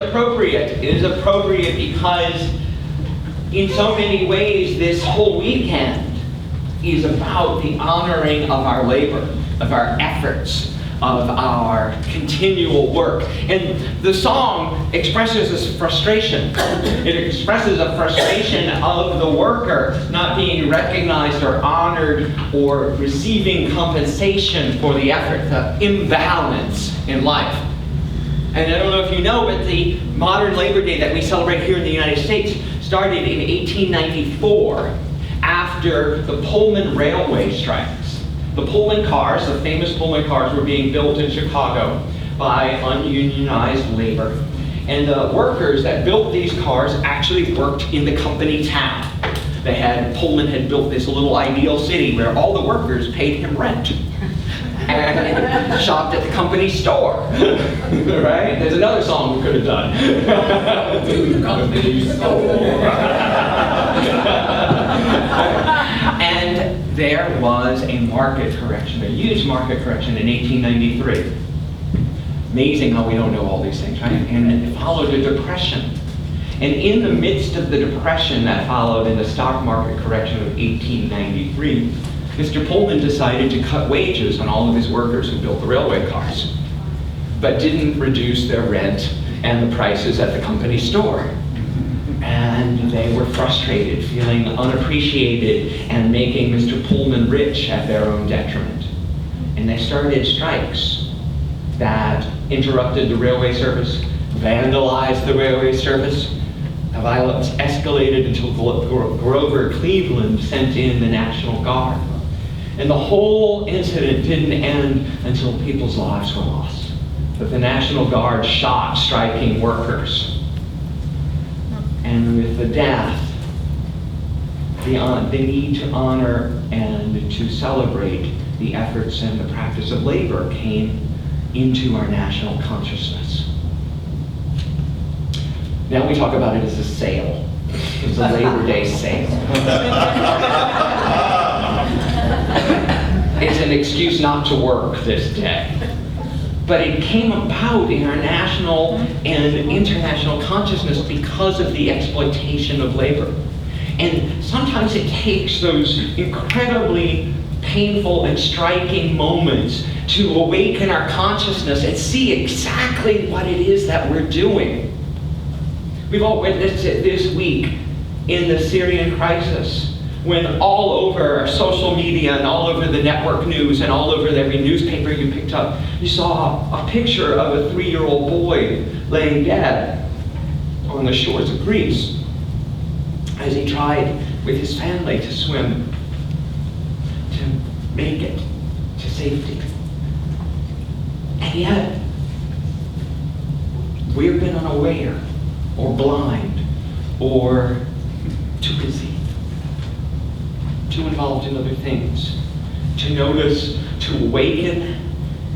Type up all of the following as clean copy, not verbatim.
Appropriate. It is appropriate because in so many ways this whole weekend is about the honoring of our labor, of our efforts, of our continual work. And the song expresses this frustration. It expresses a frustration of the worker not being recognized or honored or receiving compensation for the effort, the imbalance in life. And I don't know if you know, but the modern Labor Day that we celebrate here in the United States started in 1894 after the Pullman railway strikes. The Pullman cars, the famous Pullman cars, were being built in Chicago by ununionized labor. And the workers that built these cars actually worked in the company town. Pullman had built this little ideal city where all the workers paid him rent and shopped at the company store. Right? There's another song we could have done. To the company store. And there was a market correction, a huge market correction in 1893. Amazing how we don't know all these things, right? And it followed a depression. And in the midst of the depression that followed in the stock market correction of 1893, Mr. Pullman decided to cut wages on all of his workers who built the railway cars, but didn't reduce their rent and the prices at the company store. And they were frustrated, feeling unappreciated, and making Mr. Pullman rich at their own detriment. And they started strikes that interrupted the railway service, vandalized the railway service. The violence escalated until Grover Cleveland sent in the National Guard. And the whole incident didn't end until people's lives were lost. But the National Guard shot striking workers. And with the death, the need to honor and to celebrate the efforts and the practice of labor came into our national consciousness. Now we talk about it as a sale. It's a Labor Day sale. It's an excuse not to work this day. But it came about in our national and international consciousness because of the exploitation of labor. And sometimes it takes those incredibly painful and striking moments to awaken our consciousness and see exactly what it is that we're doing. We've all witnessed it this week in the Syrian crisis, when all over social media and all over the network news and all over every newspaper you picked up, you saw a picture of a 3-year-old boy laying dead on the shores of Greece as he tried with his family to swim, to make it to safety. And yet, we've been unaware or blind or too busy, too involved in other things, to notice, to awaken,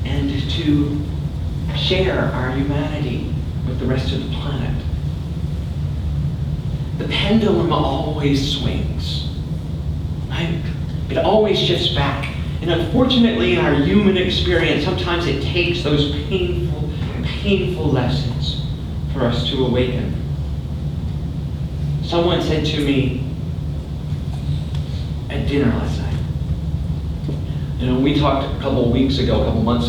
and to share our humanity with the rest of the planet. The pendulum always swings, right? It always shifts back. And unfortunately, in our human experience, sometimes it takes those painful lessons for us to awaken. Someone said to me at dinner last night, we talked a couple months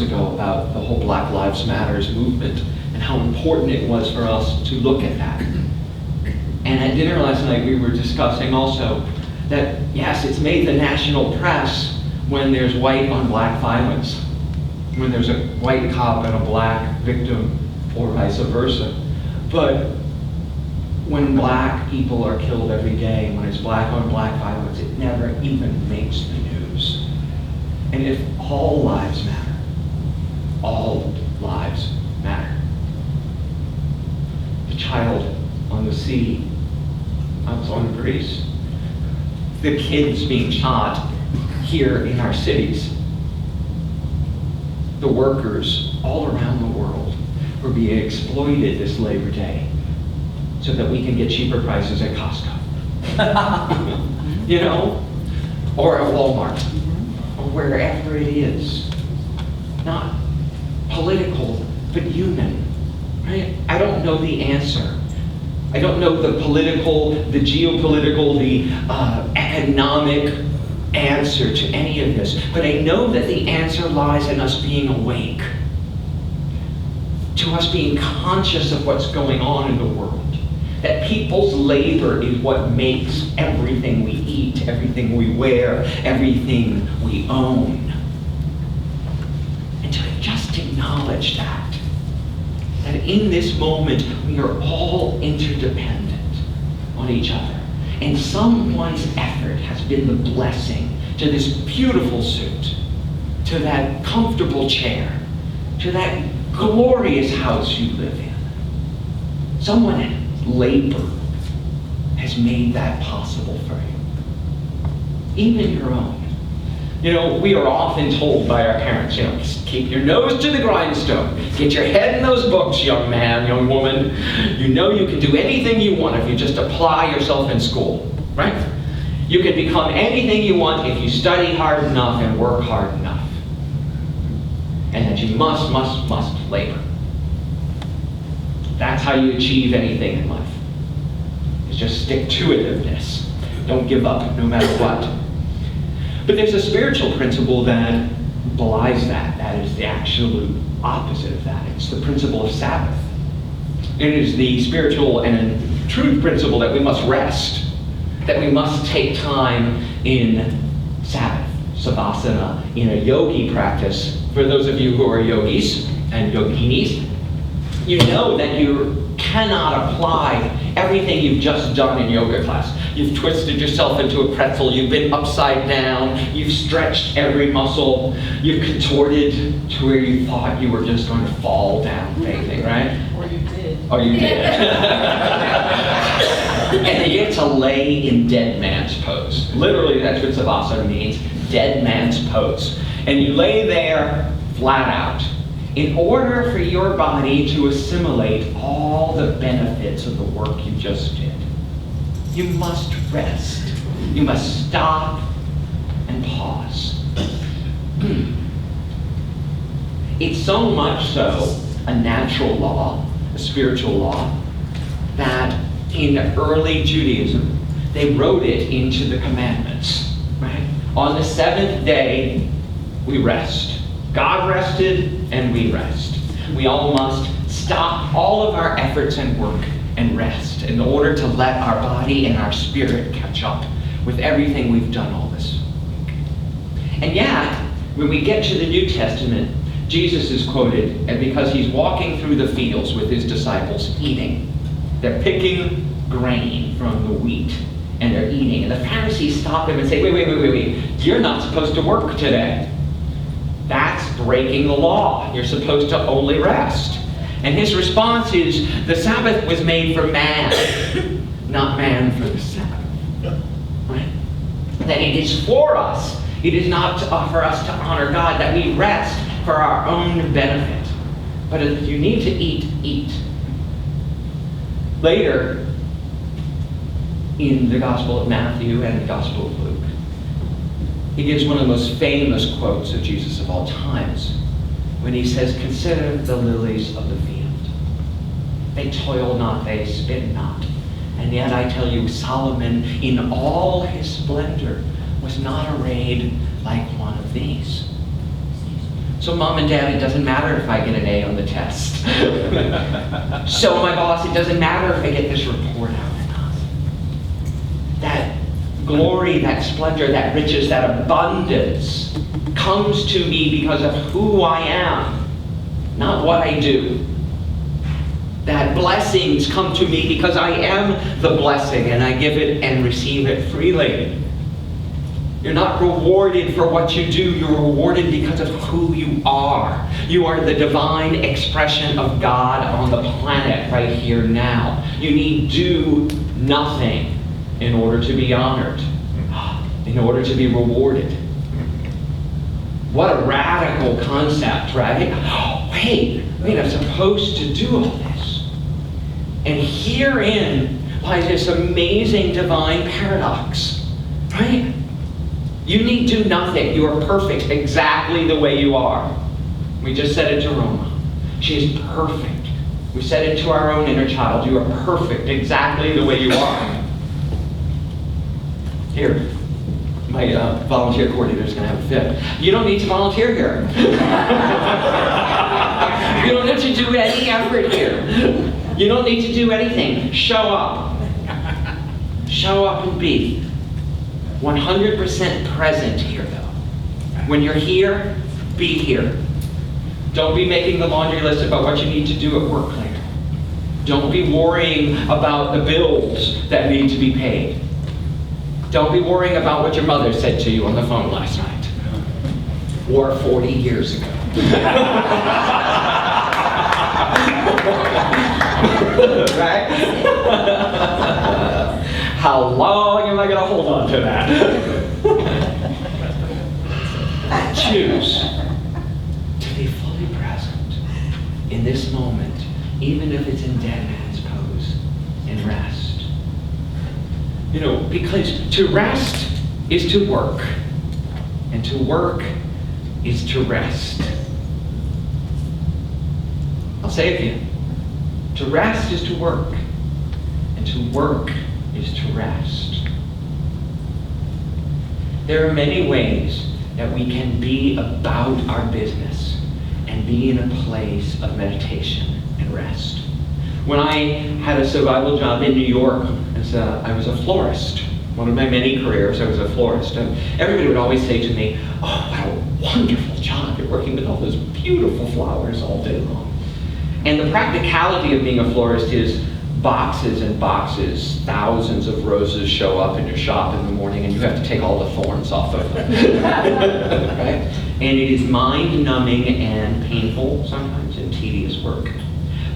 ago, about the whole Black Lives Matters movement and how important it was for us to look at that. And at dinner last night, we were discussing also that, yes, it's made the national press when there's white on black violence, when there's a white cop and a black victim, or vice versa. But when black people are killed every day, when it's black on black violence, it never even makes the news. And if all lives matter, all lives matter. The child on the sea, outside of Greece, the kids being shot here in our cities, the workers all around the world were being exploited this Labor Day so that we can get cheaper prices at Costco. Or at Walmart, or wherever it is. Not political, but human. right? I don't know the answer. I don't know the political, the geopolitical, the economic answer to any of this. But I know that the answer lies in us being awake, to us being conscious of what's going on in the world. That people's labor is what makes everything we eat, everything we wear, everything we own. And to just acknowledge that in this moment we are all interdependent on each other. And someone's effort has been the blessing to this beautiful suit, to that comfortable chair, to that glorious house you live in. Someone's labor has made that possible for you. Even your own. You know, we are often told by our parents, just keep your nose to the grindstone. Get your head in those books, young man, young woman. You know you can do anything you want if you just apply yourself in school, right? You can become anything you want if you study hard enough and work hard enough. And that you must labor. That's how you achieve anything in life. It's just stick-to-itiveness. Don't give up, no matter what. But there's a spiritual principle that belies that. That is the absolute opposite of that. It's the principle of Sabbath. It is the spiritual and truth principle that we must rest, that we must take time in Sabbath, savasana, in a yogi practice. For those of you who are yogis and yoginis, you know that you cannot apply everything you've just done in yoga class. You've twisted yourself into a pretzel, you've been upside down, you've stretched every muscle, you've contorted to where you thought you were just going to fall down fainting, right? Or you did. Or you did. And you get to lay in dead man's pose. Literally, that's what savasana means, dead man's pose. And you lay there flat out, in order for your body to assimilate all the benefits of the work you just did. You must rest. You must stop and pause. It's so much so a natural law, a spiritual law, that in early Judaism, they wrote it into the commandments, right? On the seventh day, we rest. God rested, and we rest. We all must stop all of our efforts and work and rest in order to let our body and our spirit catch up with everything we've done all this week. And yet, when we get to the New Testament, Jesus is quoted, and because he's walking through the fields with his disciples eating. They're picking grain from the wheat, and they're eating. And the Pharisees stop him and say, wait. You're not supposed to work today. That's breaking the law. You're supposed to only rest. And his response is, the Sabbath was made for man, not man for the Sabbath. Right? That it is for us. It is not for us to honor God, that we rest for our own benefit. But if you need to eat, eat. Later, in the Gospel of Matthew and the Gospel of Luke, he gives one of the most famous quotes of Jesus of all times when he says, consider the lilies of the field. They toil not, they spin not. And yet I tell you, Solomon in all his splendor was not arrayed like one of these. So Mom and Dad, it doesn't matter if I get an A on the test. So my boss, it doesn't matter if I get this report out or not. That glory, that splendor, that riches, that abundance comes to me because of who I am, not what I do. That blessings come to me because I am the blessing and I give it and receive it freely. You're not rewarded for what you do, you're rewarded because of who you are. You are the divine expression of God on the planet right here now. You need do nothing in order to be honored, in order to be rewarded. What a radical concept, right? Oh, wait, I'm supposed to do all this. And herein lies this amazing divine paradox, right? You need do nothing. You are perfect exactly the way you are. We just said it to Roma. She is perfect We said it to our own inner child, you are perfect exactly the way you are. Here, my volunteer coordinator's going to have a fit. You don't need to volunteer here. You don't have to do any effort here. You don't need to do anything. Show up. Show up and be 100% present here, though. When you're here, be here. Don't be making the laundry list about what you need to do at work later. Don't be worrying about the bills that need to be paid. Don't be worrying about what your mother said to you on the phone last night. Or 40 years ago. Right? How long am I going to hold on to that? Choose to be fully present in this moment, even if it's in dead man's pose, and rest. You know, because to rest is to work, and to work is to rest. I'll say it again. To rest is to work, and to work is to rest. There are many ways that we can be about our business and be in a place of meditation and rest. When I had a survival job in New York, I was a florist. One of my many careers, I was a florist. And everybody would always say to me, oh, what a wonderful job. You're working with all those beautiful flowers all day long. And the practicality of being a florist is boxes and boxes, thousands of roses show up in your shop in the morning and you have to take all the thorns off of them. Right? And it is mind-numbing and painful sometimes and tedious work.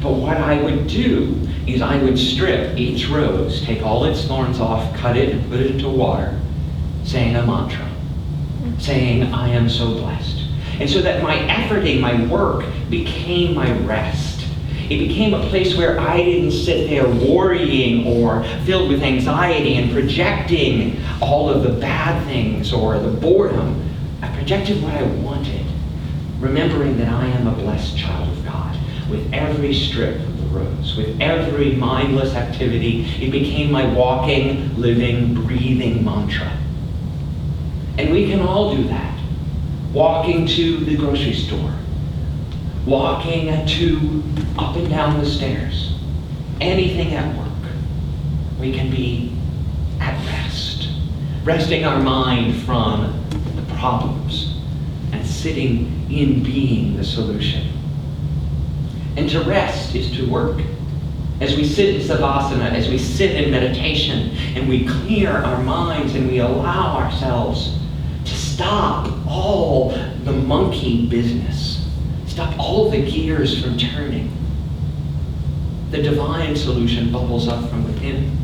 But what I would do is I would strip each rose, take all its thorns off, cut it and put it into water, saying a mantra, saying I am so blessed. And so that my efforting, my work, became my rest. It became a place where I didn't sit there worrying or filled with anxiety and projecting all of the bad things or the boredom. I projected what I wanted, remembering that I am a blessed child of God. With every strip of the rose, with every mindless activity, it became my walking, living, breathing mantra. And we can all do that. Walking to the grocery store, walking to up and down the stairs, anything at work, we can be at rest, resting our mind from the problems and sitting in being the solution. And to rest is to work. As we sit in savasana, as we sit in meditation, and we clear our minds and we allow ourselves to stop all the monkey business, stop all the gears from turning. The divine solution bubbles up from within.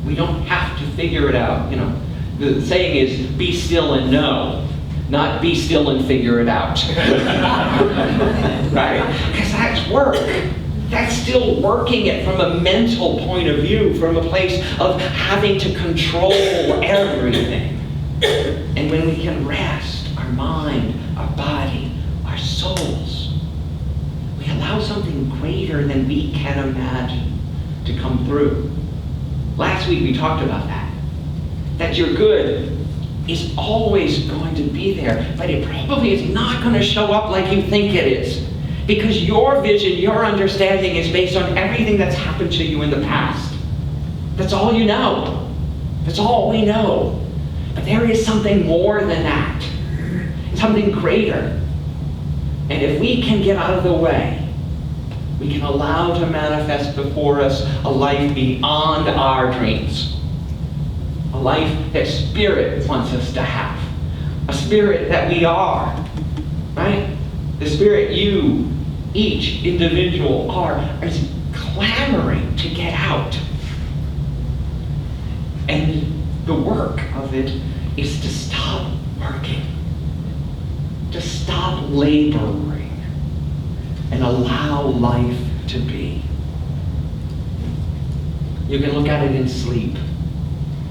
We don't have to figure it out. You know, the saying is, be still and know, not be still and figure it out. Right? Because that's work. That's still working it from a mental point of view, from a place of having to control everything. And when we can rest our mind, our body, our souls, we allow something greater than we can imagine to come through. Last week we talked about that. That your good is always going to be there, but it probably is not going to show up like you think it is. Because your vision, your understanding is based on everything that's happened to you in the past. That's all you know. That's all we know. But there is something more than that. Something greater. And if we can get out of the way, we can allow to manifest before us a life beyond our dreams. A life that Spirit wants us to have. A Spirit that we are. Right? The Spirit you, each individual is clamoring to get out. And the work of it is to stop working. To stop laboring. And allow life to be. You can look at it in sleep.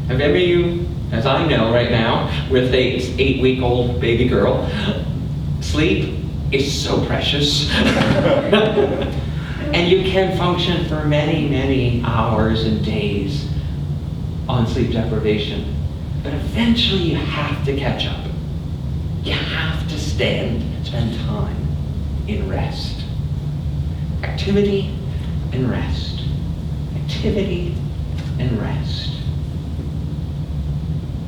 Have any of you, as I know right now, with a 8-week-old baby girl, sleep is so precious. And you can function for many, many hours and days on sleep deprivation. But eventually you have to catch up. You have to spend time in rest. Activity and rest. Activity and rest.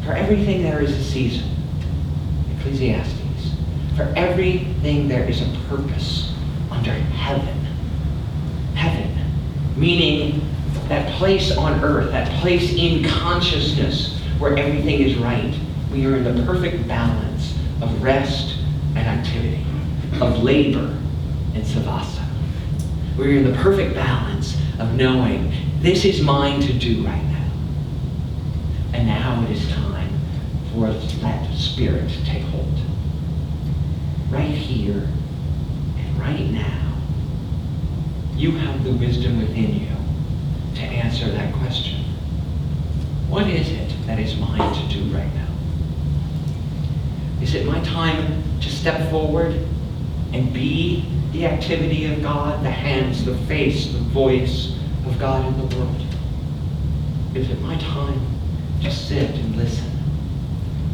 For everything there is a season. Ecclesiastes. For everything there is a purpose under heaven. Heaven, meaning that place on earth, that place in consciousness where everything is right. We are in the perfect balance of rest and activity, of labor and savasa. We're in the perfect balance of knowing this is mine to do right now. And now it is time for that spirit to take hold. Right here and right now, you have the wisdom within you to answer that question. What is it that is mine to do right now? Is it my time to step forward and be the activity of God, the hands, the face, the voice of God in the world? Is it my time to sit and listen,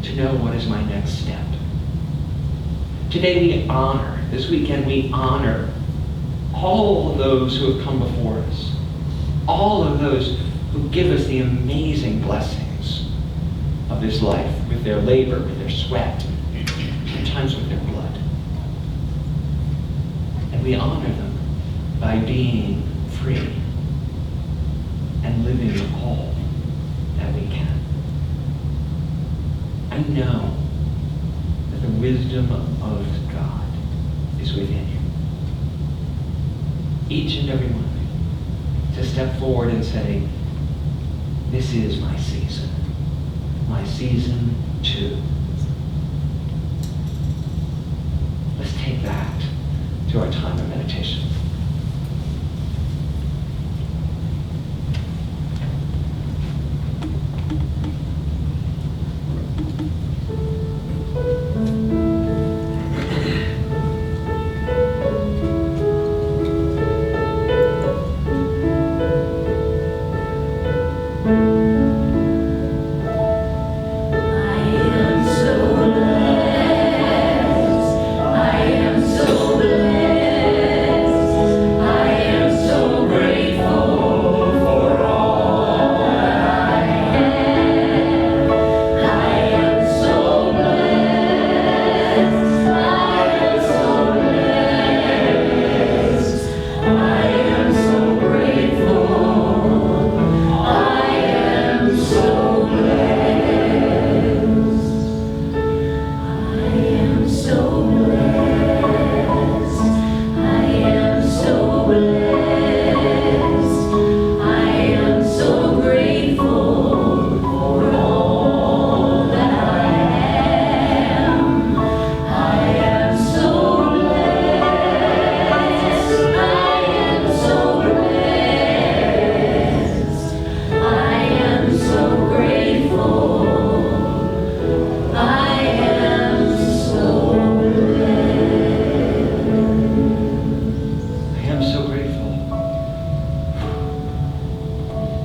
to know what is my next step? Today this weekend we honor all of those who have come before us, all of those who give us the amazing blessings of this life with their labor, with their sweat, sometimes with their blood. And we honor them by being free and living all that we can. I know that the wisdom of God is within you. Each and every one of you to step forward and say, this is my season too. Let's take that to our time of meditation.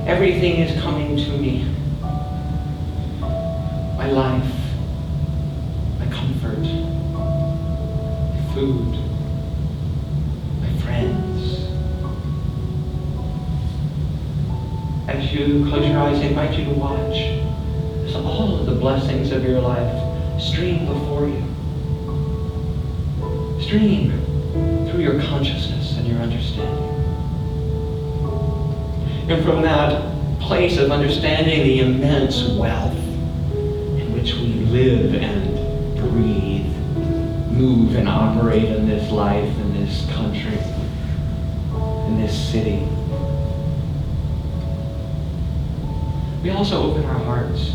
Everything is coming to me. My life, my comfort, my food, my friends. As you close your eyes, I invite you to watch as all of the blessings of your life stream before you. Stream through your consciousness and your understanding. And from that place of understanding the immense wealth in which we live and breathe, move and operate in this life, in this country, in this city, we also open our hearts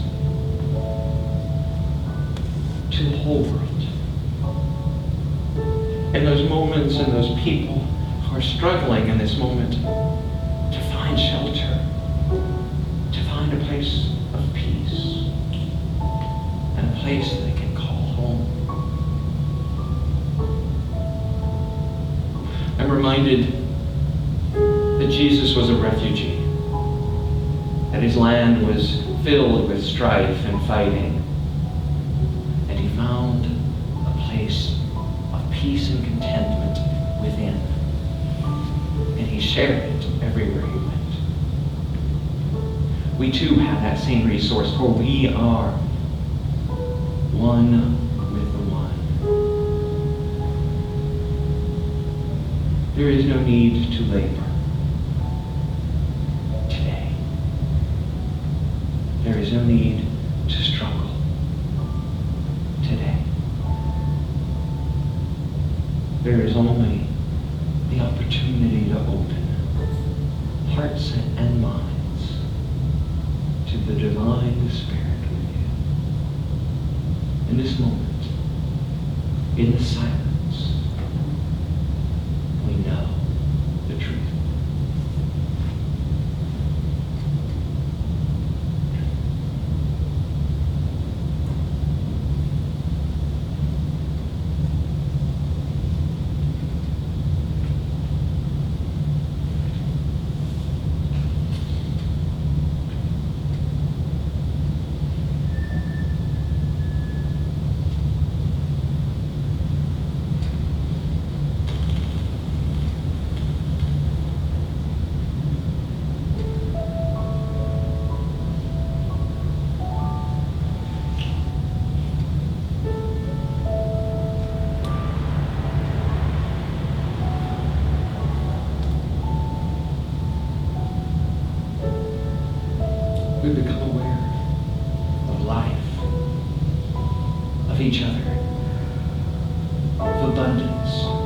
to the whole world. And those moments and those people who are struggling in this moment to find shelter, to find a place of peace, and a place that they can call home. I'm reminded refugee, that his land was filled with strife and fighting, and he found a place of peace and contentment within, and he shared it everywhere he went. We too have that same resource, for we are one with the one. There is no need to labor today. There is no need to struggle today. There is only the opportunity to open hearts and minds to the divine Spirit with you. In this moment, in the silence, we know the truth. We become aware of life, of each other, of abundance,